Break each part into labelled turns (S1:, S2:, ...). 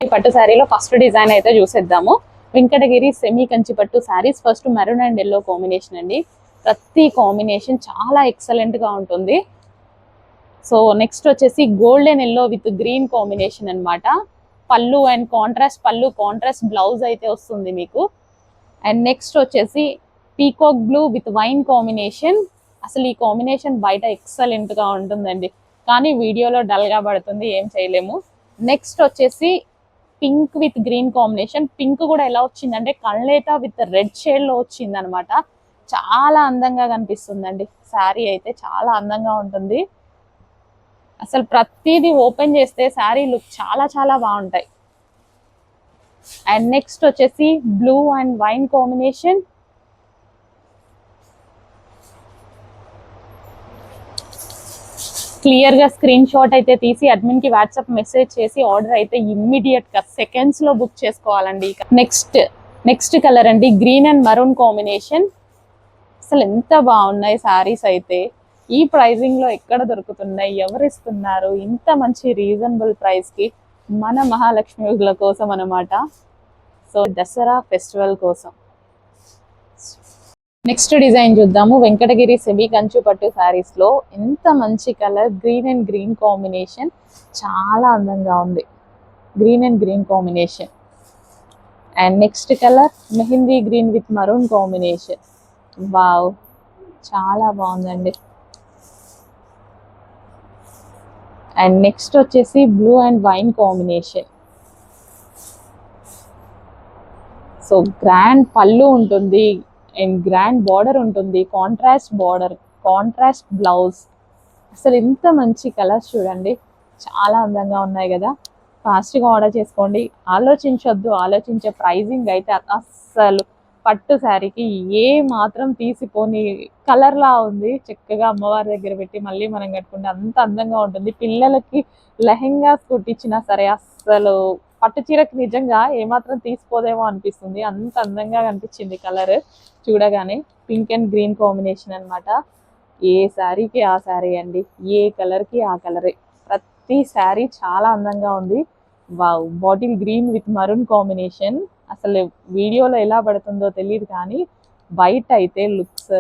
S1: పట్టు శారీలో first design అయితే చూసేద్దాము. వెంకటగిరి సెమీ కంచి పట్టు saris. First maroon and yellow combination అండి. ప్రతి కాంబినేషన్ చాలా ఎక్సలెంట్ గా ఉంటుంది. సో నెక్స్ట్ వచ్చేసి golden yellow with green combination అన్నమాట. పళ్ళు అండ్ కాంట్రాస్ట్ పళ్ళు, కాంట్రాస్ట్ బ్లౌజ్ అయితే వస్తుంది మీకు. అండ్ నెక్స్ట్ వచ్చేసి peacock blue with wine combination. అసలు ఈ కాంబినేషన్ బయట ఎక్సలెంట్ గా ఉంటుందండి, కానీ వీడియోలో డల్ గా పడుతుంది, ఏం చేయలేము. నెక్స్ట్ వచ్చేసి pink with green combination. Pink కూడా ఎలా వచ్చిందంటే కళ్ళేత విత్ రెడ్ షేడ్ లో వచ్చింది అనమాట. చాలా అందంగా కనిపిస్తుందండి శారీ అయితే, చాలా అందంగా ఉంటుంది. అసలు ప్రతిదీ ఓపెన్ చేస్తే శారీ లుక్ చాలా చాలా బాగుంటాయి. అండ్ నెక్స్ట్ వచ్చేసి blue and wine combination. Clear గా స్క్రీన్ షాట్ అయితే తీసి అడ్మిన్ కి వాట్సాప్ మెసేజ్ చేసి ఆర్డర్ అయితే ఇమ్మీడియట్ గా సెకండ్స్ లో బుక్ చేసుకోవాలండి. నెక్స్ట్ కలర్ అండి గ్రీన్ అండ్ మరూన్ కాంబినేషన్. అసలు ఎంత బాగున్నాయి శారీస్ అయితే. ఈ ప్రైజింగ్ లో ఎక్కడ దొరుకుతున్నాయి, ఎవరు ఇస్తున్నారు ఇంత మంచి రీజనబుల్ ప్రైస్ కి? మన మహాలక్ష్మి కోసం అనమాట. సో దసరా ఫెస్టివల్ కోసం. నెక్స్ట్ డిజైన్ చూద్దాము. వెంకటగిరి సెమీ కంచు పట్టు శారీస్ లో ఎంత మంచి colour, green and green combination, చాలా అందంగా ఉంది. Green and green combination. And next colour mehndi green with maroon combination. Wow, చాలా బాగుందండి. అండ్ నెక్స్ట్ వచ్చేసి blue and wine combination. So grand పళ్ళు ఉంటుంది అండ్ గ్రాండ్ బార్డర్ ఉంటుంది, కాంట్రాస్ట్ బార్డర్, కాంట్రాస్ట్ బ్లౌజ్. అసలు ఇంత మంచి కలర్స్ చూడండి, చాలా అందంగా ఉన్నాయి కదా. ఫాస్ట్గా ఆర్డర్ చేసుకోండి. ఆలోచించొద్దు, ఆలోచించే ప్రైజింగ్ అయితే అస్సలు పట్టు శారీకి ఏ మాత్రం తీసిపోని కలర్లా ఉంది. చక్కగా అమ్మవారి దగ్గర పెట్టి మళ్ళీ మనం కట్టుకుంటే అంత అందంగా ఉంటుంది. పిల్లలకి లెహెంగాస్ కుట్టించినా సరే అస్సలు పట్టు చీరకి నిజంగా ఏమాత్రం తీసిపోదేమో అనిపిస్తుంది, అంత అందంగా కనిపించింది కలర్ చూడగానే. పింక్ అండ్ గ్రీన్ కాంబినేషన్ అనమాట. ఏ శారీకి ఆ శారీ అండి, ఏ కలర్కి ఆ కలరే. ప్రతి శారీ చాలా అందంగా ఉంది. Wow, bottle green with maroon combination. అసలు వీడియోలో ఎలా పడుతుందో తెలియదు, కానీ బయట అయితే లుక్స్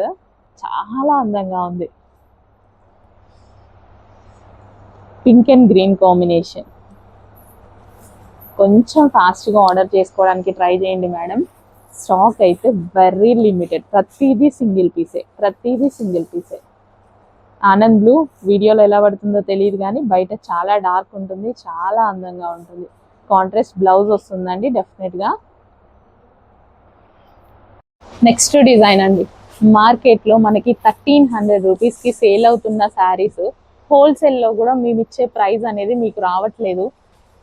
S1: చాలా అందంగా ఉంది. Pink and green combination. కొంచెం ఫాస్ట్గా ఆర్డర్ చేసుకోవడానికి ట్రై చేయండి మేడం. స్టాక్ అయితే వెరీ లిమిటెడ్. ప్రతిదీ సింగిల్ పీసే. ఆనంద్ బ్లూ వీడియోలో ఎలా పడుతుందో తెలియదు, కానీ బయట చాలా డార్క్ ఉంటుంది, చాలా అందంగా ఉంటుంది. కాంట్రాస్ట్ బ్లౌజ్ వస్తుందండి డెఫినెట్గా. నెక్స్ట్ డిజైన్ అండి. మార్కెట్లో మనకి 1300 రూపీస్కి సేల్ అవుతున్న శారీస్ హోల్సేల్లో కూడా మేము ఇచ్చే ప్రైస్ అనేది మీకు రావట్లేదు.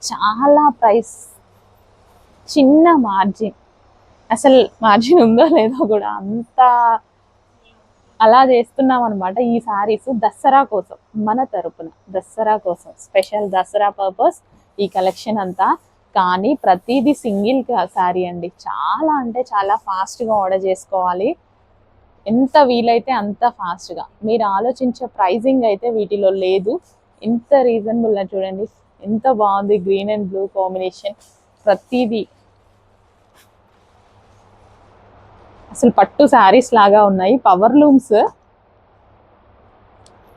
S1: చాలా ప్రైస్, చిన్న మార్జిన్. అసలు మార్జిన్ ఉందో లేదో కూడా అంత అలా చేస్తున్నాం అనమాట. ఈ శారీస్ దసరా కోసం, మన తరపున దసరా కోసం స్పెషల్ దసరా పర్పస్ ఈ కలెక్షన్ అంతా. కానీ ప్రతిదీ సింగిల్ శారీ అండి. చాలా అంటే చాలా ఫాస్ట్గా ఆర్డర్ చేసుకోవాలి, ఎంత వీలైతే అంత ఫాస్ట్గా. మీరు ఆలోచించే ప్రైజింగ్ అయితే వీటిలో లేదు. ఎంత రీజనబుల్ చూడండి, ఎంత బాగుంది. Green and blue combination. ప్రతిదీ అసలు పట్టు శారీస్ లాగా ఉన్నాయి. పవర్ లూమ్స్,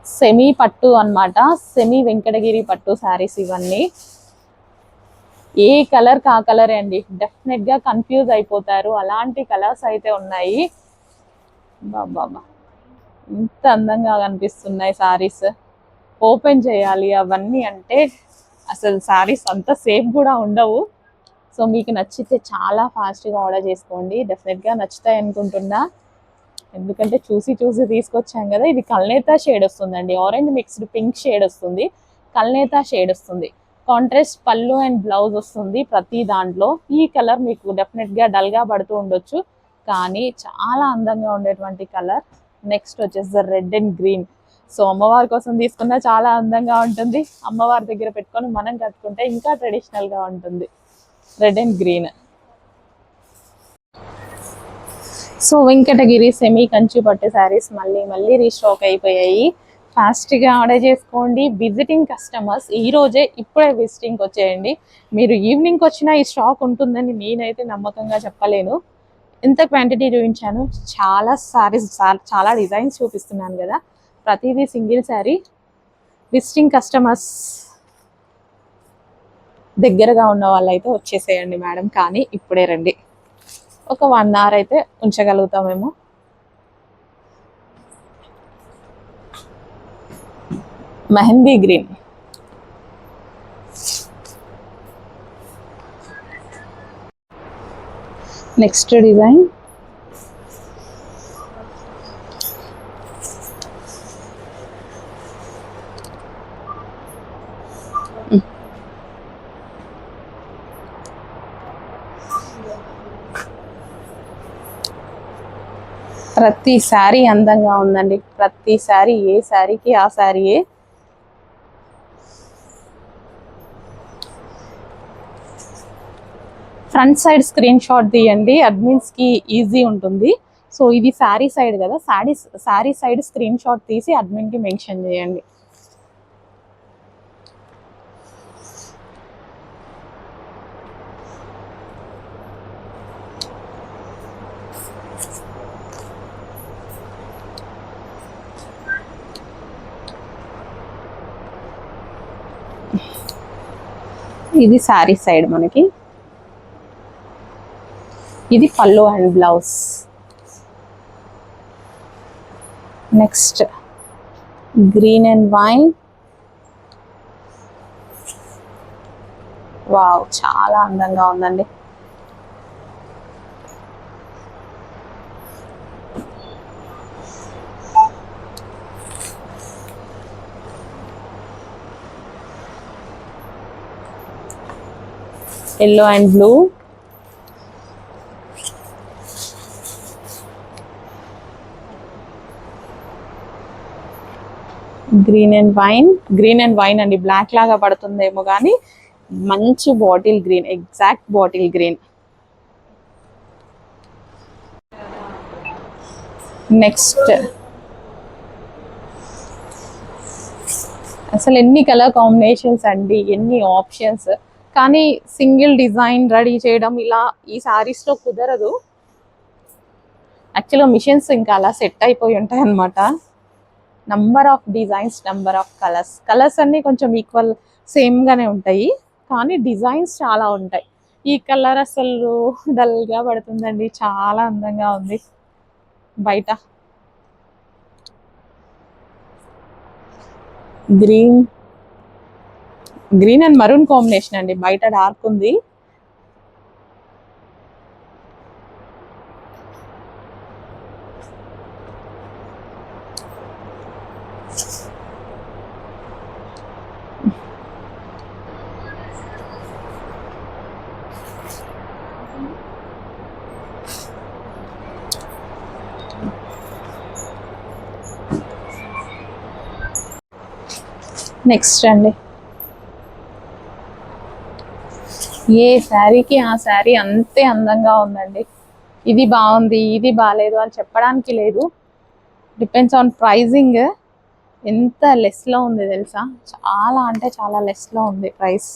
S1: సెమీ పట్టు అన్నమాట. సెమీ వెంకటగిరి పట్టు శారీస్ ఇవన్నీ. ఏ కలర్ కా కలరే అండి, డెఫినెట్ గా కన్ఫ్యూజ్ అయిపోతారు, అలాంటి కలర్స్ అయితే ఉన్నాయి. బాబా, ఇంత అందంగా కనిపిస్తున్నాయి శారీస్. ఓపెన్ చేయాలి అవన్నీ అంటే అసలు శారీస్ అంత సేఫ్ కూడా ఉండవు. సో మీకు నచ్చితే చాలా ఫాస్ట్గా ఆర్డర్ చేసుకోండి, డెఫినెట్గా నచ్చుతాయి అనుకుంటున్నా. ఎందుకంటే చూసి తీసుకొచ్చాం కదా. ఇది కల్నేతా షేడ్ వస్తుందండి, ఆరెంజ్ మిక్స్డ్ పింక్ షేడ్ వస్తుంది, కల్నేతా షేడ్ వస్తుంది. కాంట్రాస్ట్ పళ్ళు అండ్ బ్లౌజ్ వస్తుంది ప్రతి దాంట్లో. ఈ కలర్ మీకు డెఫినెట్గా డల్గా పడుతూ ఉండొచ్చు, కానీ చాలా అందంగా ఉండేటువంటి కలర్. నెక్స్ట్ వచ్చేసి రెడ్ అండ్ గ్రీన్. సో అమ్మవారి కోసం తీసుకున్నా చాలా అందంగా ఉంటుంది, అమ్మవారి దగ్గర పెట్టుకొని మనం కట్టుకుంటే ఇంకా ట్రెడిషనల్గా ఉంటుంది. Red and green. So Venkatagiri semi Kanchi పట్టు శారీస్ మళ్ళీ రీస్టాక్ అయిపోయాయి. ఫాస్ట్గా ఆర్డర్ చేసుకోండి. విజిటింగ్ కస్టమర్స్ ఈ రోజే ఇప్పుడే విజిటింగ్కి వచ్చేయండి. మీరు ఈవినింగ్కి వచ్చినా ఈ స్టాక్ ఉంటుందని నేనైతే నమ్మకంగా చెప్పలేను. ఇంత క్వాంటిటీ చూపించాను. చాలా సారీస్, చాలా డిజైన్స్ చూపిస్తున్నాను కదా, ప్రతిదీ సింగిల్ శారీ. విజిటింగ్ కస్టమర్స్ దగ్గరగా ఉన్న వాళ్ళైతే వచ్చేసేయండి మేడం, కానీ ఇప్పుడే రండి. ఒక 1 hour అయితే ఉంచగలుగుతామేమో. మెహందీ గ్రీన్, నెక్స్ట్ డిజైన్ ప్రతి శారీ అందంగా ఉందండి. ప్రతి శారీ, ఏ శారీకి ఆ శారీయే. ఫ్రంట్ సైడ్ స్క్రీన్ షాట్ తీయండి, అడ్మిన్స్కి ఈజీ ఉంటుంది. సో ఇది శారీ సైడ్ కదా, శారీ సైడ్ స్క్రీన్ షాట్ తీసి అడ్మిన్కి మెన్షన్ చేయండి. ఇది శారీ సైడ్ మనకి. ఇది పళ్ళు and blouse. Next green and wine. Wow, చాలా అందంగా ఉందండి. Yellow and blue. Green and wine. Green and wine అండి, బ్లాక్ లాగా పడుతుందేమో కానీ మంచి bottle green, exact bottle green. Next అసలు ఎన్ని కలర్ కాంబినేషన్స్ అండి, ఎన్ని ఆప్షన్స్. కానీ సింగిల్ డిజైన్ రెడీ చేయడం ఇలా ఈ సారీస్లో కుదరదు. యాక్చువల్గా మిషన్స్ ఇంకా అలా సెట్ అయిపోయి ఉంటాయి అన్నమాట. Number of designs, number of colours అన్నీ కొంచెం ఈక్వల్ సేమ్గానే ఉంటాయి, కానీ డిజైన్స్ చాలా ఉంటాయి. ఈ కలర్ అసలు డల్గా పడుతుందండి, చాలా అందంగా ఉంది బయట. గ్రీన్ అండ్ మరూన్ కాంబినేషన్ అండి, బయట డార్క్ ఉంది. నెక్స్ట్ అండి, ఏ శారీకి ఆ శారీ అంతే అందంగా ఉందండి. ఇది బాగుంది, ఇది బాగాలేదు అని చెప్పడానికి లేదు. Depends on pricing. ఎంత లెస్లో ఉంది తెలుసా, చాలా అంటే చాలా లెస్లో ఉంది price.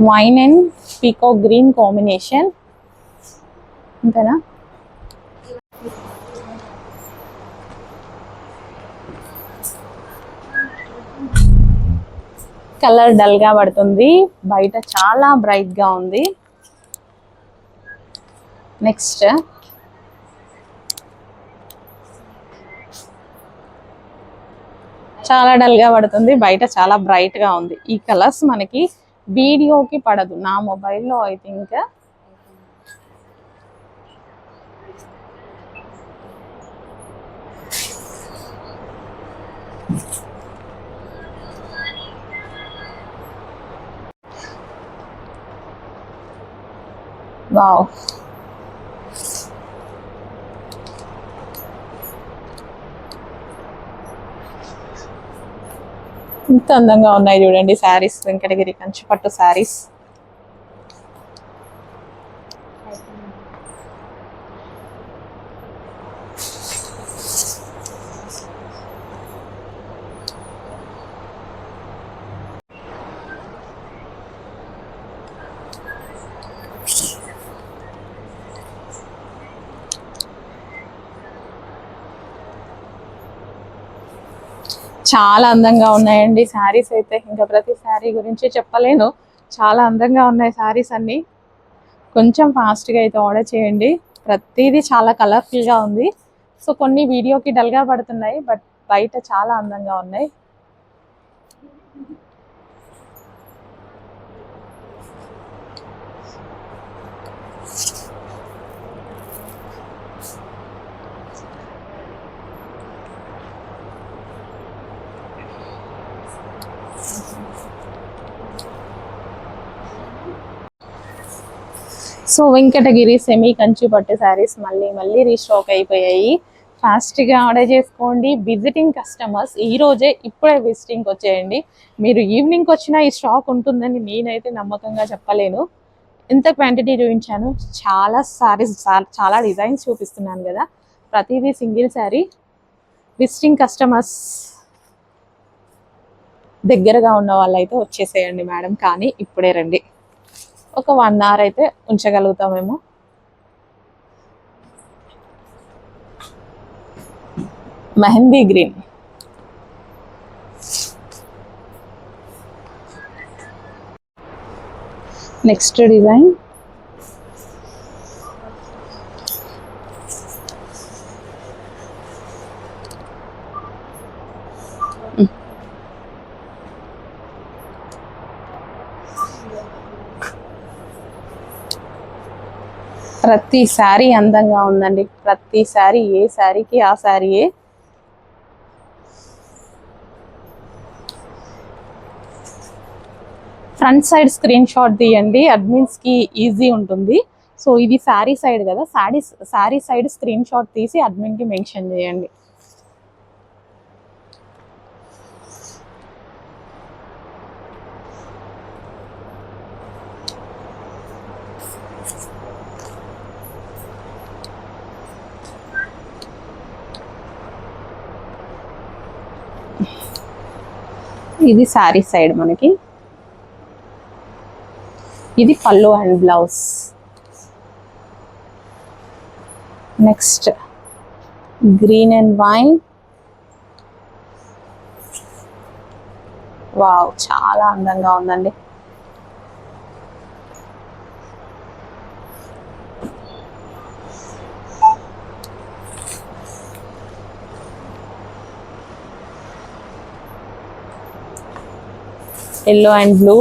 S1: Wine and peacock green combination, అంతేనా? కలర్ డల్ గా పడుతుంది, బయట చాలా బ్రైట్ గా ఉంది. నెక్స్ట్ చాలా డల్ గా పడుతుంది, బయట చాలా బ్రైట్ గా ఉంది. ఈ కలర్స్ మనకి వీడియోకి పడదు, నా మొబైల్లో ఐ థింక్. వావ్, ఇంత అందంగా ఉన్నాయి చూడండి శారీస్, వెంకటగిరి కంచి పట్టు శారీస్. చాలా అందంగా ఉన్నాయండి శారీస్ అయితే, ఇంకా ప్రతి శారీ గురించి చెప్పలేను. చాలా అందంగా ఉన్నాయి శారీస్ అన్నీ. కొంచెం ఫాస్ట్గా అయితే ఆర్డర్ చేయండి. ప్రతిదీ చాలా కలర్ఫుల్గా ఉంది. సో కొన్ని వీడియోకి డల్గా పడుతున్నాయి, బట్ బయట చాలా అందంగా ఉన్నాయి. సో వెంకటగిరి సెమీ కంచి పట్టు శారీస్ మళ్ళీ రీస్టాక్ అయిపోయాయి. ఫాస్ట్గా ఆర్డర్ చేసుకోండి. విజిటింగ్ కస్టమర్స్ ఈ రోజే ఇప్పుడే విజిటింగ్కి వచ్చేయండి. మీరు ఈవినింగ్కి వచ్చినా ఈ స్టాక్ ఉంటుందని నేనైతే నమ్మకంగా చెప్పలేను. ఎంత క్వాంటిటీ చూపించాను, చాలా శారీస్, చాలా డిజైన్స్ చూపిస్తున్నాను కదా, ప్రతిదీ సింగిల్ శారీ. విజిటింగ్ కస్టమర్స్ దగ్గరగా ఉన్న వాళ్ళైతే వచ్చేసేయండి మేడం, కానీ ఇప్పుడే రండి. ఒక 1 hour అయితే ఉంచగలుగుతామేమో. మెహందీ గ్రీన్, నెక్స్ట్ డిజైన్ ప్రతి శారీ అందంగా ఉందండి. ప్రతి శారీ, ఏ శారీకి ఆ శారీయే. ఫ్రంట్ సైడ్ స్క్రీన్ షాట్ తీయండి, అడ్మిన్స్ కి ఈజీ ఉంటుంది. సో ఇది శారీ సైడ్ కదా, శారీ సైడ్ స్క్రీన్ షాట్ తీసి అడ్మిన్ కి మెన్షన్ చేయండి. ఇది శారీ సైడ్ మనకి. ఇది పళ్ళు and blouse. Next green and wine. Wow, చాలా అందంగా ఉందండి. Yellow and blue.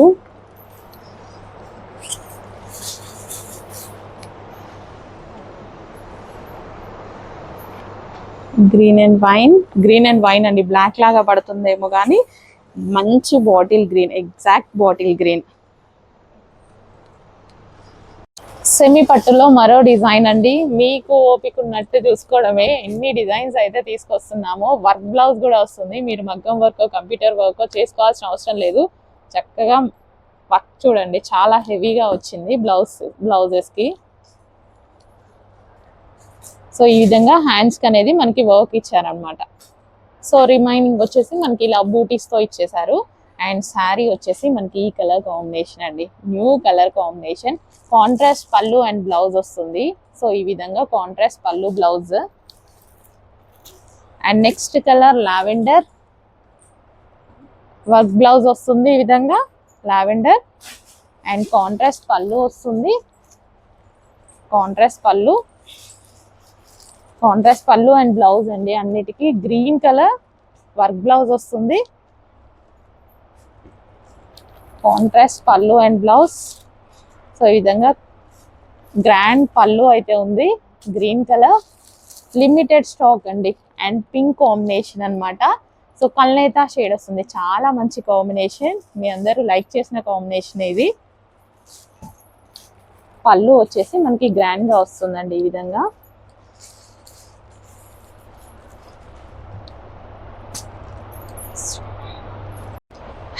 S1: Green and wine. Green and wine అండి, బ్లాక్ లాగా పడుతుందేమో కానీ మంచి bottle green, exact bottle green. Semi పట్టులో మరో డిజైన్ అండి. మీకు ఓపిక ఉన్నట్టు చూసుకోవడమే, ఎన్ని డిజైన్స్ అయితే తీసుకొస్తున్నామో. వర్క్ బ్లౌజ్ కూడా వస్తుంది. మీరు మగ్గం వర్క్, కంప్యూటర్ వర్క్ చేసుకోవాల్సిన అవసరం లేదు. చక్కగా వర్క్ చూడండి, చాలా హెవీగా వచ్చింది బ్లౌజెస్కి. సో ఈ విధంగా హ్యాండ్స్కి అనేది మనకి వర్క్ ఇచ్చారనమాట. సో రిమైనింగ్ వచ్చేసి మనకి ఇలా బూటీస్తో ఇచ్చేసారు. అండ్ శారీ వచ్చేసి మనకి ఈ కలర్ కాంబినేషన్ అండి, న్యూ కలర్ కాంబినేషన్. కాంట్రాస్ట్ పళ్ళు అండ్ బ్లౌజ్ వస్తుంది. సో ఈ విధంగా కాంట్రాస్ట్ పళ్ళు, blouse. And next colour lavender. Work blouse వస్తుంది ఈ విధంగా, లావెండర్. అండ్ కాంట్రాస్ట్ పళ్ళు వస్తుంది. కాంట్రాస్ట్ పళ్ళు అండ్ బ్లౌజ్ అండి. అన్నిటికీ గ్రీన్ కలర్ వర్క్ బ్లౌజ్ వస్తుంది. కాంట్రాస్ట్ పళ్ళు అండ్ బ్లౌజ్. సో ఈ విధంగా గ్రాండ్ పళ్ళు అయితే ఉంది, గ్రీన్ కలర్. లిమిటెడ్ స్టాక్ అండి. అండ్ పింక్ కాంబినేషన్ అనమాట. సో కల్నేత షేడ్ వస్తుంది, చాలా మంచి కాంబినేషన్. మీ అందరూ లైక్ చేసిన కాంబినేషన్ ఇది. పళ్ళు వచ్చేసి మనకి గ్రాండ్ గా వస్తుందండి ఈ విధంగా.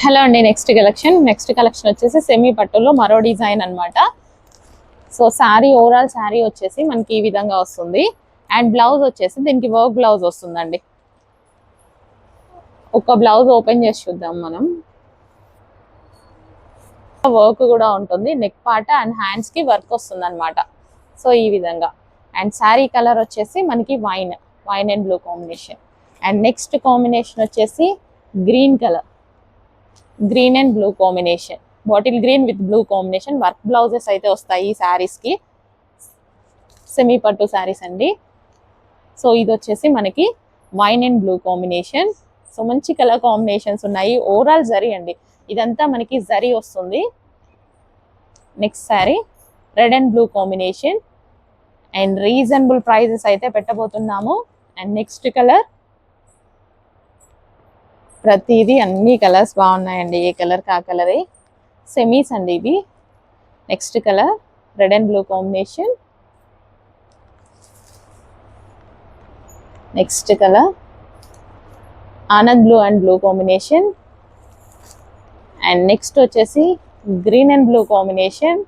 S1: హలో అండి, నెక్స్ట్ కలెక్షన్ వచ్చేసి సెమీ పట్టులో మరో డిజైన్ అనమాట. సో శారీ, ఓవరాల్ శారీ వచ్చేసి మనకి ఈ విధంగా వస్తుంది. అండ్ బ్లౌజ్ వచ్చేసి దీనికి వర్క్ బ్లౌజ్ వస్తుందండి. ఒక బ్లౌజ్ ఓపెన్ చేసి చూద్దాం మనం. వర్క్ కూడా ఉంటుంది, నెక్ పార్ట్ అండ్ హ్యాండ్స్ కి వర్క్ వస్తుంది అనమాట. సో ఈ విధంగా. అండ్ శారీ కలర్ వచ్చేసి మనకి wine and blue combination. And next combination వచ్చేసి green colour, green and blue combination, bottle green with blue combination. Work blouses అయితే వస్తాయి ఈ శారీస్ కి. సెమీ పట్టు శారీస్ అండి. సో ఇది వచ్చేసి మనకి wine and blue combination. So మంచి కలర్ కాంబినేషన్స్ ఉన్నాయి. ఓవరాల్ జరీ అండి, ఇదంతా మనకి జరీ వస్తుంది. Next sari red and blue combination and reasonable prices అయితే పెట్టబోతున్నాము. అండ్ నెక్స్ట్ కలర్, ప్రతిదీ అన్ని కలర్స్ బాగున్నాయండి, ఏ కలర్ కా కలరే. సెమీస్ అండి ఇది. Next colour red and blue combination. Next colour ఆనంద్ blue and blue combination. And next వచ్చేసి green and blue combination.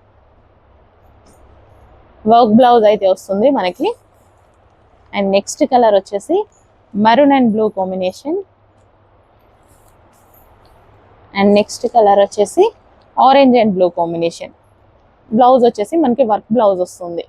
S1: Work blouse అయితే వస్తుంది మనకి. అండ్ నెక్స్ట్ కలర్ వచ్చేసి maroon and blue combination. And next colour వచ్చేసి orange and blue combination. Blouse వచ్చేసి మనకి work blouse వస్తుంది.